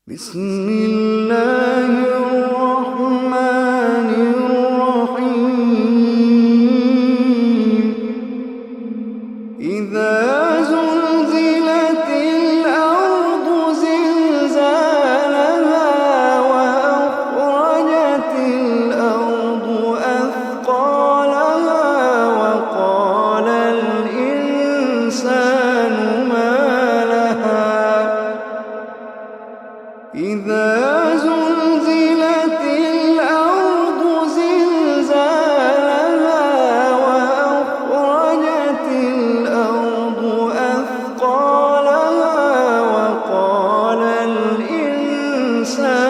بسم الله الرحمن الرحيم إذا زلزلت الأرض زلزالها وأخرجت الأرض أثقالها وقال الإنسان ما لها إذا زلزلت الأرض زلزالها وأخرجت الأرض أثقالها وقال الإنسان